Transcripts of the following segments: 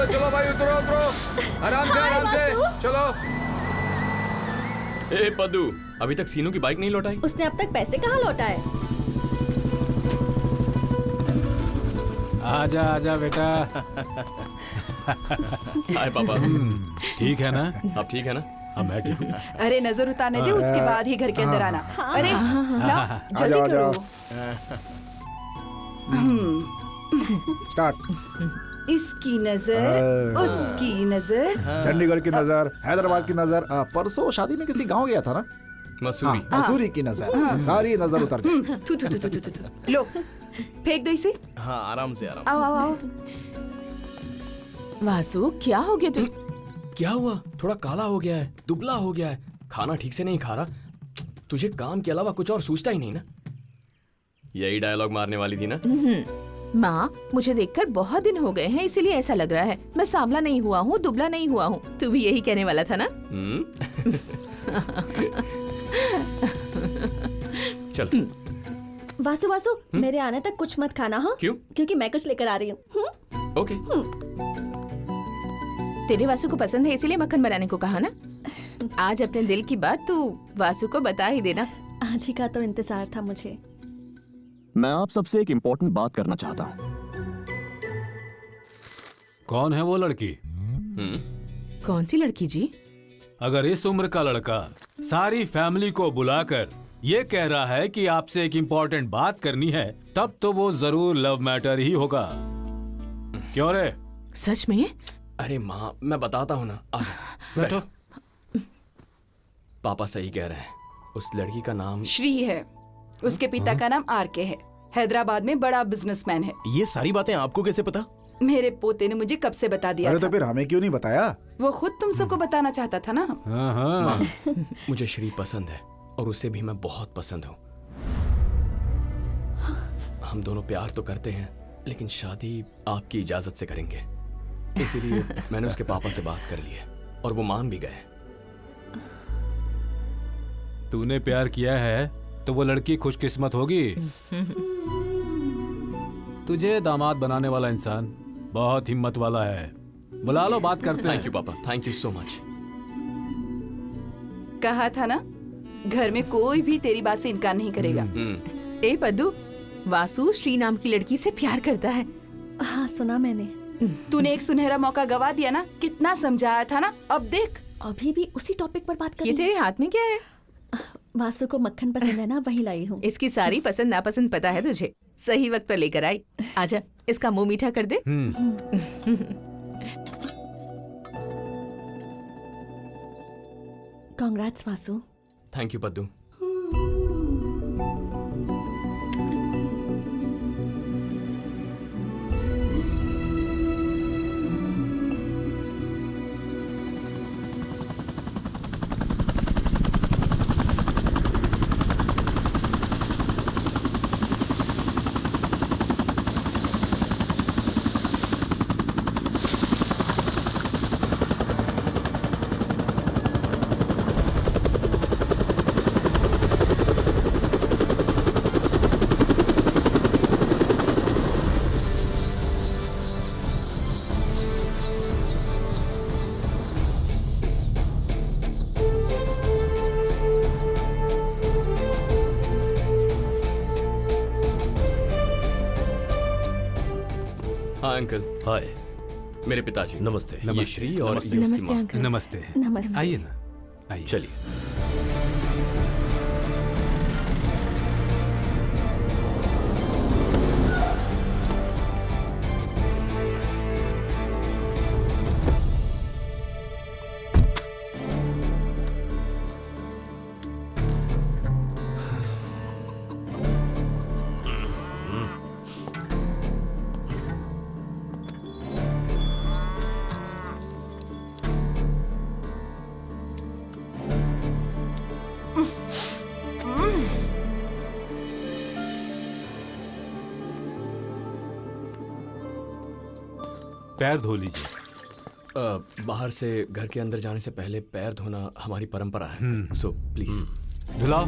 चलो भाई, उतरो उतरो, आराम से चलो। ए पद्दू, अभी तक सीनू की बाइक नहीं लौटाई? उसने अब तक पैसे कहाँ लौटाए? आजा आजा बेटा। हाय पापा। ठीक है ना? आप ठीक है ना? हाँ मैं ठीक हूँ। अरे नजर उतारने दे, उसके बाद ही घर के अंदर आना। अरे ना, जल्दी करो। स्टार्ट। इसकी नजर, उसकी नजर, चंडीगढ़ की नजर, हैदराबाद की नजर, परसों शादी में किसी गांव गया था ना, मसूरी। मसूरी की नजर, सारी नजर उतर जाए। थू थू थू थू थू थू। लो फेंक दो इसे। हाँ आराम से आराम आओ आओ आओ। वासु क्या हो गया तुम? क्या हुआ? थोड़ा काला हो गया है, दुबला हो गया है, खाना ठीक से नहीं खा रहा। तुझे काम के अलावा कुछ और सोचता ही नहीं ना? यही डायलॉग मारने वाली थी ना? माँ, मुझे देखकर बहुत दिन हो गए हैं, इसीलिए ऐसा लग रहा है। मैं सांवला नहीं हुआ हूँ, दुबला नहीं हुआ हूँ। तू भी यही कहने वाला था ना? चल। वासु वासु, मेरे आने तक कुछ मत खाना। हाँ क्यों? क्योंकि मैं कुछ लेकर आ रही हूँ। ओके। तेरे वासु को पसंद है इसीलिए मक्खन बनाने को कहा ना? आज अपने दिल की बात तू वासु को बता ही देना। आज ही का तो इंतजार था मुझे। मैं आप सबसे एक इम्पोर्टेंट बात करना चाहता हूँ। कौन है वो लड़की? कौन सी लड़की जी? अगर इस उम्र का लड़का सारी फैमिली को बुलाकर ये कह रहा है कि आपसे एक इम्पोर्टेंट बात करनी है, तब तो वो जरूर लव मैटर ही होगा। क्यों रे? सच में? अरे माँ, मैं बताता हूँ ना, आजा बैठो। पापा सही कह रहे हैं, उस लड़की का नाम श्री है, उसके पिता का नाम आरके है, हैदराबाद में बड़ा बिजनेसमैन है। ये सारी बातें आपको कैसे पता? मेरे पोते ने मुझे कब से बता दिया अरे था। तो फिर हमें क्यों नहीं बताया? वो खुद तुम सबको बताना चाहता था ना। हाँ। मुझे श्री पसंद है और उसे भी मैं बहुत पसंद हूँ। हम दोनों प्यार तो करते हैं, लेकिन शादी आपकी इजाजत से करेंगे। इसीलिए मैंने उसके पापा से बात कर ली है और वो मान भी गए। तूने प्यार किया है तो वो लड़की खुशकिस्मत होगी। तुझे दामाद बनाने वाला इंसान बहुत हिम्मत वाला है। बुला लो, बात करते हैं। थैंक यू पापा, थैंक यू सो मच। कहा था ना, घर में कोई भी तेरी बात से इनकार नहीं करेगा। ए पद्दू, वासु श्री नाम की लड़की से प्यार करता है। हाँ सुना मैंने। तूने एक सुनहरा मौका गवा दिया ना, कितना समझाया था ना, अब देख। अभी भी उसी टॉपिक पर बात कर ये रही तेरे हाथ में क्या है? वासु को मक्खन पसंद है ना, वही लाई हूँ। इसकी सारी पसंद नापसंद पता है तुझे। सही वक्त पर लेकर आई। आजा, इसका मुंह मीठा कर दे। Congrats Vasu. Thank you Paddu. हाँ अंकल। हाय। मेरे पिताजी। नमस्ते। ये श्री और ये उसकी नमस्ते माँ। अंकल। नमस्ते। नमस्ते। आइए ना, आइए। चलिए। पैर धो लीजिए। बाहर से घर के अंदर जाने से पहले पैर धोना हमारी परंपरा है, सो प्लीज। धुलाओ।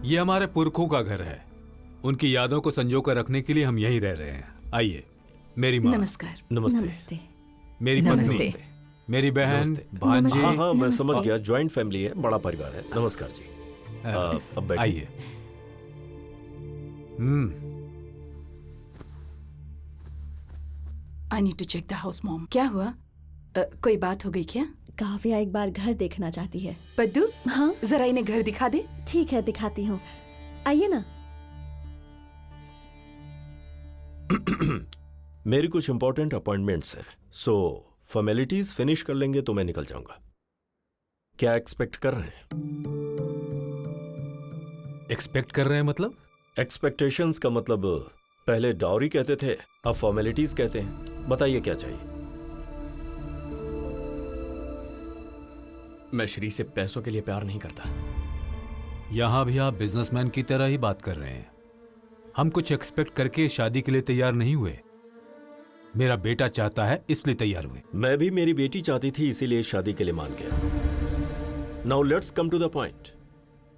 ये हमारे पुरखों का घर है। उनकी यादों को संजो कर रखने के लिए हम यहीं रह रहे हैं। आइए, मेरी माँ, नमस्कार। नमस्ते। मेरी नमस्ते। पत्नी, मेरी बहन, भांजी। हाँ हाँ, मैं समझ गया। जॉइंट फैमिली है, बड़ा परिवार है। नमस्कार जी। अब बैठिए। आइए। I need to check the house mom. क्या हुआ? कोई बात हो गई क्या? काव्या एक बार घर देखना चाहती है। पद्दू, हाँ जरा इन्हें घर दिखा दे। ठीक है, दिखाती हूँ। आइए ना। मेरी कुछ इंपॉर्टेंट अपॉइंटमेंट्स हैं, सो फॉर्मेलिटीज फिनिश कर लेंगे तो मैं निकल जाऊंगा। क्या एक्सपेक्ट कर रहे हैं? एक्सपेक्ट कर रहे हैं मतलब? एक्सपेक्टेशंस का मतलब पहले डाउरी कहते थे, अब फॉर्मेलिटीज कहते हैं। बताइए क्या चाहिए? मैं श्री से पैसों के लिए प्यार नहीं करता। यहां भी आप बिजनेसमैन की तरह ही बात कर रहे हैं। हम कुछ एक्सपेक्ट करके शादी के लिए तैयार नहीं हुए। मेरा बेटा चाहता है इसलिए तैयार हुए। मैं भी मेरी बेटी चाहती थी, इसीलिए शादी के लिए मान गया। Now let's come to the point.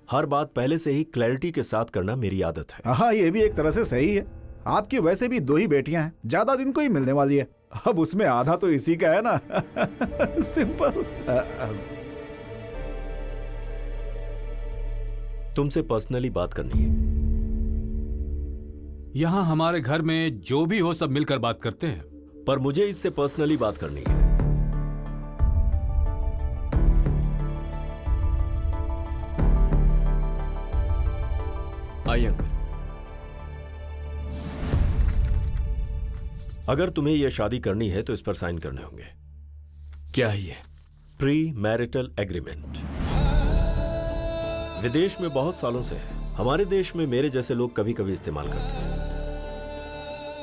हर बात पहले से ही क्लैरिटी के साथ करना मेरी आदत है। हाँ, ये भी एक तरह से सही है। आपकी वैसे भी 2 ही बेटियां हैं, ज्यादा दिन को ही मिलने वाली है। अब उसमें आधा तो इसी का है ना। सिंपल। तुमसे पर्सनली बात करनी है। यहां हमारे घर में जो भी हो सब मिलकर बात करते हैं। पर मुझे इससे पर्सनली बात करनी है। आइए अंकल। अगर तुम्हें यह शादी करनी है तो इस पर साइन करने होंगे। क्या है ये? Pre marital agreement. विदेश में बहुत सालों से है, हमारे देश में मेरे जैसे लोग कभी कभी इस्तेमाल करते हैं।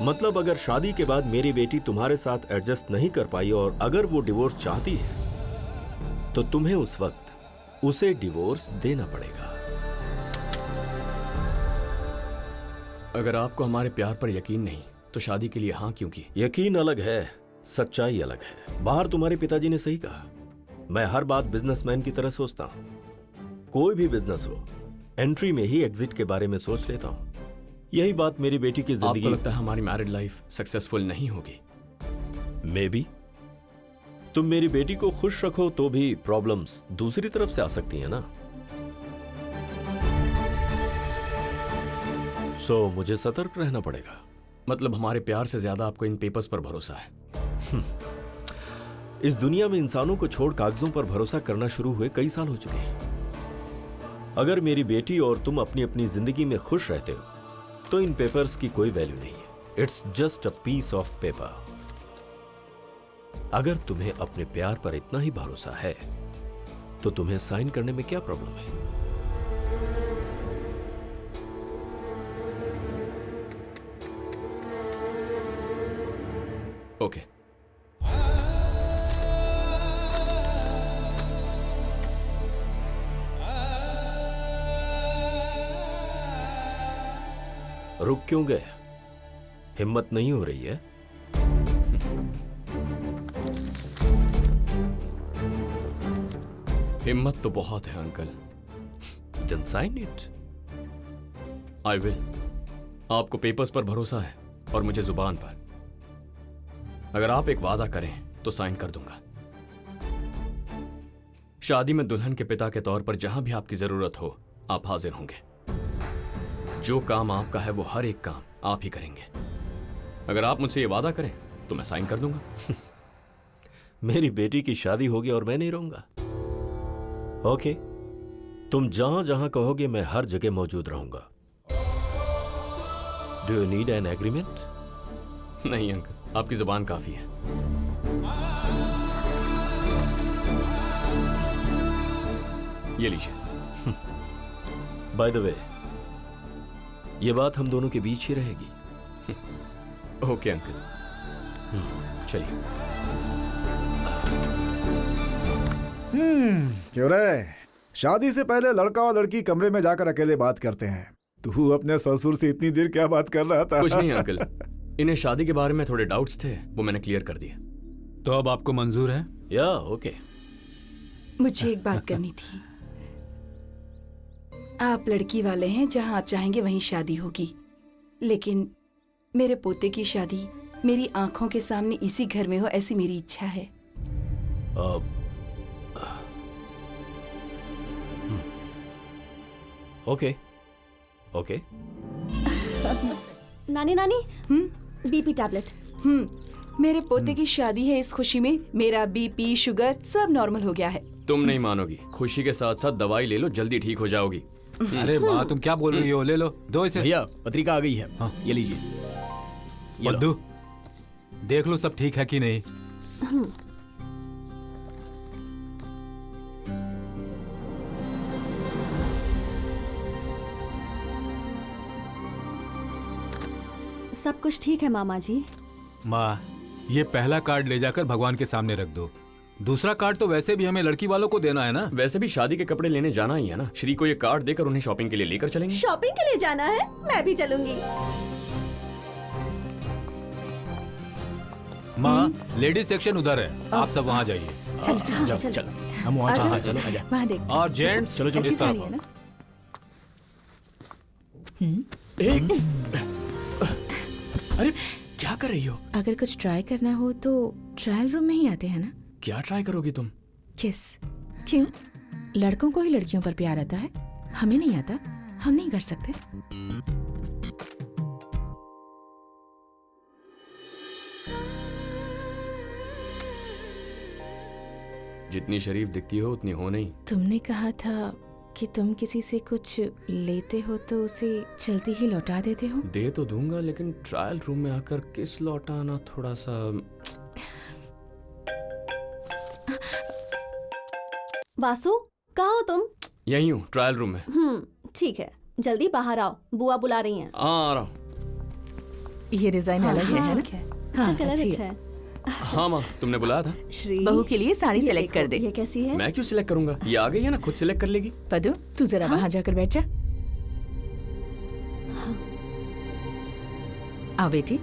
मतलब अगर शादी के बाद मेरी बेटी तुम्हारे साथ एडजस्ट नहीं कर पाई और अगर वो डिवोर्स चाहती है तो तुम्हें उस वक्त उसे डिवोर्स देना पड़ेगा। अगर आपको हमारे प्यार पर यकीन नहीं तो शादी के लिए हाँ क्यों की? यकीन अलग है, सच्चाई अलग है। बाहर तुम्हारे पिताजी ने सही कहा, मैं हर बात बिजनेसमैन की तरह सोचता हूं। कोई भी बिजनेस हो, एंट्री में ही एग्जिट के बारे में सोच लेता हूं। यही बात मेरी बेटी की जिंदगी। आपको लगता है हमारी मैरिड लाइफ सक्सेसफुल नहीं होगी? May be. तुम मेरी बेटी को खुश रखो तो भी प्रॉब्लम्स दूसरी तरफ से आ सकती है ना। सो मुझे सतर्क रहना पड़ेगा। मतलब हमारे प्यार से ज्यादा आपको इन पेपर्स पर भरोसा है? इस दुनिया में इंसानों को छोड़ कागजों पर भरोसा करना शुरू हुए कई साल हो चुके हैं। अगर मेरी बेटी और तुम अपनी अपनी जिंदगी में खुश रहते हो तो इन पेपर्स की कोई वैल्यू नहीं है। It's just a piece of paper. अगर तुम्हें अपने प्यार पर इतना ही भरोसा है तो तुम्हें साइन करने में क्या प्रॉब्लम है? ओके। रुक क्यों गए? हिम्मत नहीं हो रही है? हिम्मत तो बहुत है uncle. Then sign it. I will. आपको पेपर्स पर भरोसा है और मुझे जुबान पर। अगर आप एक वादा करें तो साइन कर दूंगा। शादी में दुल्हन के पिता के तौर पर जहां भी आपकी जरूरत हो आप हाजिर होंगे। जो काम आपका है वो हर एक काम आप ही करेंगे। अगर आप मुझसे ये वादा करें तो मैं साइन कर दूंगा। मेरी बेटी की शादी होगी और मैं नहीं रहूंगा। ओके, तुम जहां जहां कहोगे मैं हर जगह मौजूद रहूंगा। Do you need an agreement? नहीं अंकल, आपकी जुबान काफी है। ये लीजिए। बाय द वे, ये बात हम दोनों के बीच ही रहेगी। ओके अंकल, चलिए। क्यों रे? शादी से पहले लड़का और लड़की कमरे में जाकर अकेले बात करते हैं। तू अपने ससुर से इतनी देर क्या बात कर रहा था? कुछ नहीं अंकल, इन्हें शादी के बारे में थोड़े डाउट्स थे, वो मैंने क्लियर कर दिए। तो अब आपको मंजूर है? या ओके। मुझे एक बात करनी थी। आप लड़की वाले हैं, जहाँ आप चाहेंगे वहीं शादी होगी। लेकिन मेरे पोते की शादी मेरी आंखों के सामने इसी घर में हो, ऐसी मेरी इच्छा है। Okay okay. नानी नानी, बीपी टैबलेट। मेरे पोते की शादी है, इस खुशी में मेरा बीपी शुगर सब नॉर्मल हो गया है। तुम नहीं मानोगी, खुशी के साथ साथ दवाई ले लो, जल्दी ठीक हो जाओगी। अरे माँ, तुम क्या बोल रही हो? ले लो, दो इसे। भैया पत्रिका आ गई है। हाँ। ये लीजिए। ये लो। बद्दू, देख लो सब ठीक है कि नहीं। सब कुछ ठीक है मामा जी। माँ, ये पहला कार्ड ले जाकर भगवान के सामने रख दो। दूसरा कार्ड तो वैसे भी हमें लड़की वालों को देना है ना। वैसे भी शादी के कपड़े लेने जाना ही है ना। श्री को ये कार्ड देकर उन्हें शॉपिंग के लिए लेकर चलेंगे। शॉपिंग के लिए जाना है? मैं भी चलूंगी। माँ, लेडीज सेक्शन उधर है, आप सब वहाँ जाइए। चलो चलो हम वहाँ चलते। चलो आजा। वहाँ देख, और जेंट्स चलो चलो अच्छी इस तरफ साड़ी है ना। अरे क्या कर रही हो? अगर कुछ ट्राई करना हो तो ट्रायल रूम में ही आते हैं ना। क्या ट्राई करोगी तुम? किस? क्यों? लड़कों को ही लड़कियों पर प्यार आता है, हमें नहीं आता। हम नहीं कर सकते। जितनी शरीफ दिखती हो उतनी हो नहीं। तुमने कहा था कि तुम किसी से कुछ लेते हो तो उसे जल्दी ही लौटा देते हो। दे तो दूंगा, लेकिन ट्रायल रूम में आकर किस लौटाना थोड़ा सा। वासु, कहाँ हो तुम? यही हूँ, ट्रायल रूम में। ठीक है, जल्दी बाहर आओ, बुआ बुला रही हैं। आ रहा हूँ। ये डिजाइन अलग है ना? इसका कलर अच्छी अच्छा है। है। हाँ माँ, तुमने बुलाया था। श्री, बहू के लिए साड़ी ये सिलेक्ट कर देखो, दे। ये कैसी है? मैं क्यों सिलेक्ट करूंगा? ये आ गई है ना, खुद सिलेक्ट कर लेगी। पदू, तू जरा वहां जाकर बैठ जा। आओ बेटी।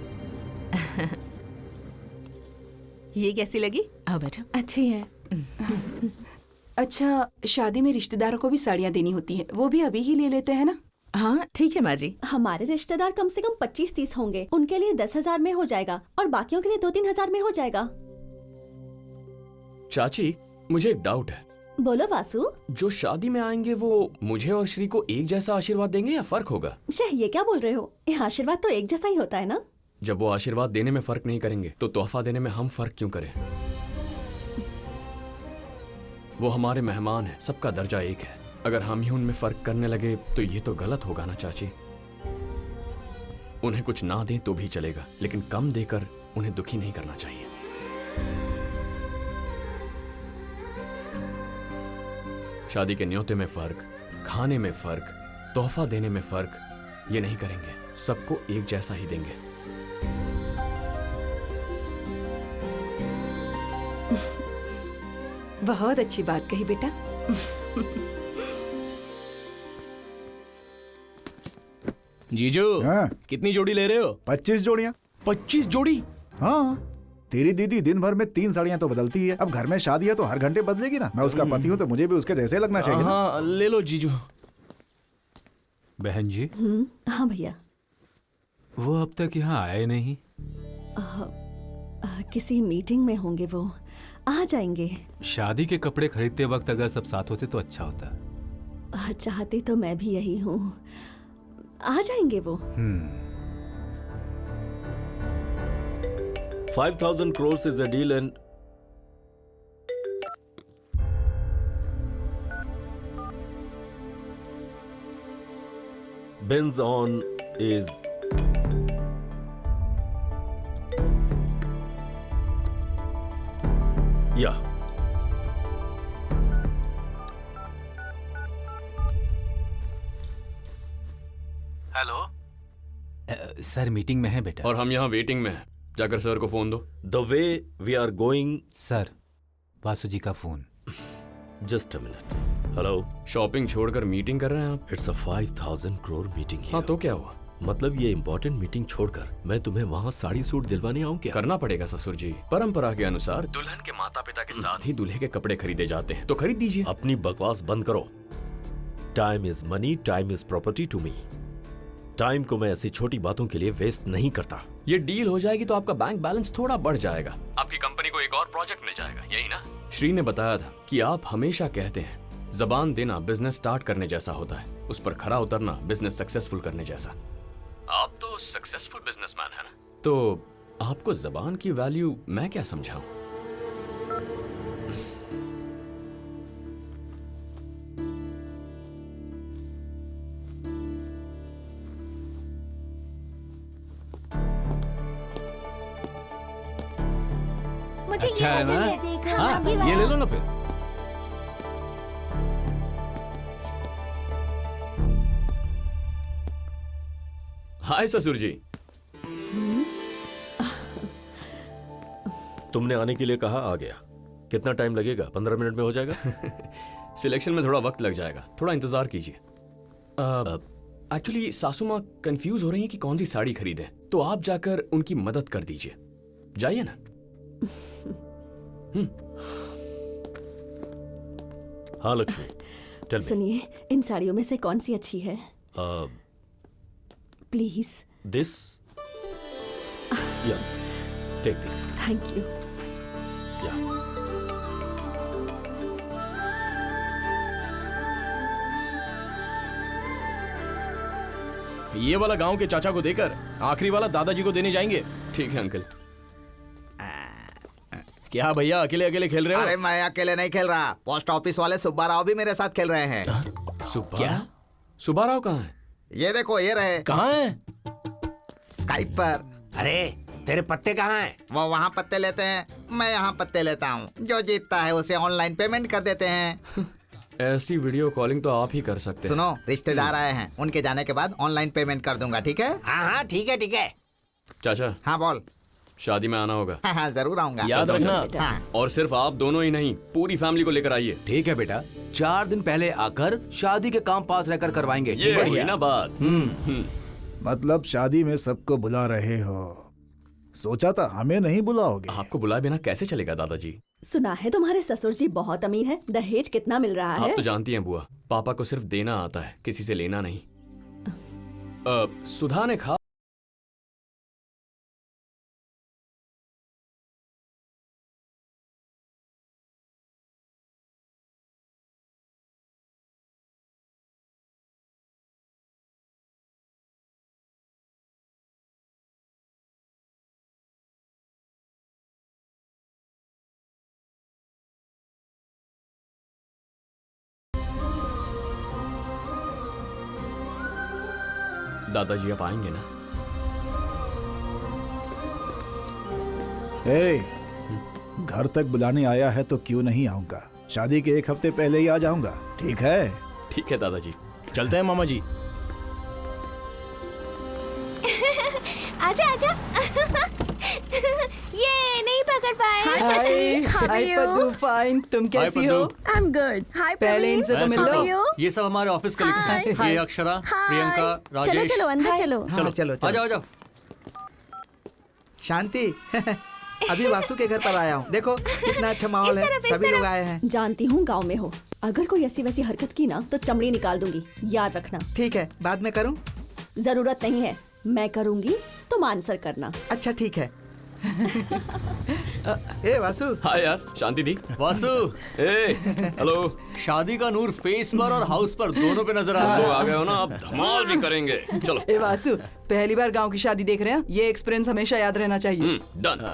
ये कैसी लगी? आओ बैठो। अच्छी है। अच्छा, शादी में रिश्तेदारों को भी साड़ियाँ देनी होती है, वो भी अभी ही ले लेते हैं ना? हाँ ठीक है माँ जी। हमारे रिश्तेदार कम से कम 25-30 होंगे। उनके लिए 10,000 में हो जाएगा और बाकियों के लिए 2-3 हजार में हो जाएगा। चाची, मुझे एक डाउट है। बोलो वासु। जो शादी में आएंगे वो मुझे और श्री को एक जैसा आशीर्वाद देंगे या फर्क होगा? ये क्या बोल रहे हो? ये आशीर्वाद तो एक जैसा ही होता है ना। जब वो आशीर्वाद देने में फर्क नहीं करेंगे तो तोहफा देने में हम फर्क क्यों करें? वो हमारे मेहमान हैं, सबका दर्जा एक है। अगर हम ही उनमें फर्क करने लगे तो ये तो गलत होगा ना चाची। उन्हें कुछ ना दें तो भी चलेगा, लेकिन कम देकर उन्हें दुखी नहीं करना चाहिए। शादी के न्योते में फर्क, खाने में फर्क, तोहफा देने में फर्क, ये नहीं करेंगे। सबको एक जैसा ही देंगे। बहुत अच्छी बात कही बेटा। जीजू, हाँ। कितनी जोड़ी ले रहे हो? 25 जोड़ियाँ। 25 जोड़ी? हाँ, तेरी दीदी दिन भर में 3 साड़ियाँ तो बदलती ही है। अब घर में शादी है तो हर घंटे बदलेगी ना। मैं उसका पति हूँ तो मुझे भी उसके जैसे लगना चाहिए ना। हाँ ले लो जीजू। बहन जी, हाँ भैया। वो अब तक यहाँ आए नहीं। किसी मीटिंग में होंगे, वो आ जाएंगे। शादी के कपड़े खरीदते वक्त अगर सब साथ होते तो अच्छा होता। चाहती तो मैं भी यही हूँ। आ जाएंगे वो। 5,000 crores is a deal and Benz on is yeah. Hello sir, meeting में है बेटा। और हम यहाँ वेटिंग में हैं। जाकर सर को फोन दो। The way we are going, sir, Vasu ji का phone. just a minute. Hello. Shopping छोड़कर मीटिंग कर रहे हैं आप? It's a 5,000 crore meeting here. हाँ तो क्या हुआ? मतलब ये इम्पोर्टेंट मीटिंग छोड़कर मैं तुम्हें वहाँ साड़ी सूट दिलवाने आऊँ क्या? करना पड़ेगा ससुर जी। परंपरा के अनुसार दुल्हन के माता पिता के साथ ही दूल्हे के कपड़े खरीदे जाते हैं, तो खरीद दीजिए। अपनी बकवास बंद करो। Time is money, time is property to me. Time को मैं ऐसी छोटी बातों के लिए वेस्ट नहीं करता। ये डील हो जाएगी तो आपका बैंक बैलेंस थोड़ा बढ़ जाएगा, आपकी कंपनी को एक और प्रोजेक्ट मिल जाएगा, यही ना? श्री ने बताया था कि आप हमेशा कहते हैं जबान देना बिजनेस स्टार्ट करने जैसा होता है, उस पर खरा उतरना बिजनेस सक्सेसफुल करने जैसा। आप तो सक्सेसफुल बिजनेसमैन है ना, तो आपको जबान की वैल्यू मैं क्या समझाऊं? मुझे अच्छा है ना? हाँ, ये ले लो ना फिर। हाय ससुर जी। तुमने आने के लिए कहा, आ गया। कितना टाइम लगेगा? 15 मिनट में हो जाएगा? सिलेक्शन में थोड़ा वक्त लग जाएगा, थोड़ा इंतजार कीजिए। एक्चुअली सासू माँ कंफ्यूज हो रही हैं कि कौन सी साड़ी खरीदें, तो आप जाकर उनकी मदद कर दीजिए। जाइए ना। हाँ लक्ष्मी, चल। सुनिए, इन साड़ियों में से कौन सी अच्छी है? प्लीज। दिस, या टेक दिस। Thank you. या ये वाला गांव के चाचा को देकर आखिरी वाला दादाजी को देने जाएंगे। ठीक है अंकल। क्या भैया अकेले अकेले खेल रहे हो? अरे मैं अकेले नहीं खेल रहा, पोस्ट ऑफिस वाले सुब्बा राव भी मेरे साथ खेल रहे हैं। क्या? सुब्बा राव कहाँ है? ये देखो, ये रहे। कहाँ है? स्काइप पर। अरे तेरे पत्ते कहाँ हैं? वो वहाँ पत्ते लेते हैं, मैं यहाँ पत्ते लेता हूँ। जो जीतता है उसे ऑनलाइन पेमेंट कर देते हैं। ऐसी वीडियो कॉलिंग तो आप ही कर सकते हैं। सुनो, रिश्तेदार आए हैं, उनके जाने के बाद ऑनलाइन पेमेंट कर दूंगा, ठीक है? हाँ ठीक है ठीक है। चाचा। हाँ बोल। शादी में आना होगा। हाँ जरूर आऊंगा। याद रखना। हाँ। और सिर्फ आप दोनों ही नहीं, पूरी फैमिली को लेकर आइए। ठीक है बेटा, 4 दिन पहले आकर शादी के काम पास रहकर करवाएंगे। ये हुई ना बात। मतलब शादी में सबको बुला रहे हो? सोचा था हमें नहीं बुलाओगे। आपको बुलाए बिना कैसे चलेगा दादाजी? सुना है तुम्हारे ससुर जी बहुत अमीर हैं। दहेज कितना मिल रहा है? आप तो जानती हैं बुआ, पापा को सिर्फ देना आता है, किसी से लेना नहीं। सुधा ने खा दादाजी आप आएंगे ना? घर तक बुलाने आया है तो क्यों नहीं आऊंगा। शादी के 1 हफ्ते पहले ही आ जाऊंगा, ठीक है? ठीक है दादाजी। चलते हैं मामा जी। आजा आजा। ये नहीं पकड़ पाए। हाय पद्दू, फाइन। तुम कैसी हो? I am good. हाय पहले इनसे तो मिल लो। ये सब हमारे ऑफिस कलीग्स हैं। ये अक्षरा, प्रियंका, राजेश। चलो चलो अंदर चलो। चलो चलो आ जाओ आ जाओ। शांति। अभी वासु के घर पर आया हूँ, देखो कितना अच्छा माहौल है, सभी लोग आए हैं। जानती हूँ गांव में हो, अगर कोई ऐसी वैसी हरकत की ना तो चमड़ी निकाल दूंगी, याद रखना। ठीक है, बाद में करूँ? जरूरत नहीं है, मैं करूंगी तुम आंसर करना। अच्छा ठीक है। ए वासु। हाँ यार, शांति दी। वासु। हेलो। शादी का नूर फेस पर और हाउस पर दोनों पे नजर आ रहा है। लोग आ गए हो ना, अब धमाल भी करेंगे। चलो। ए वासु, पहली बार गांव की शादी देख रहे हैं, ये एक्सपीरियंस हमेशा याद रहना चाहिए। डन।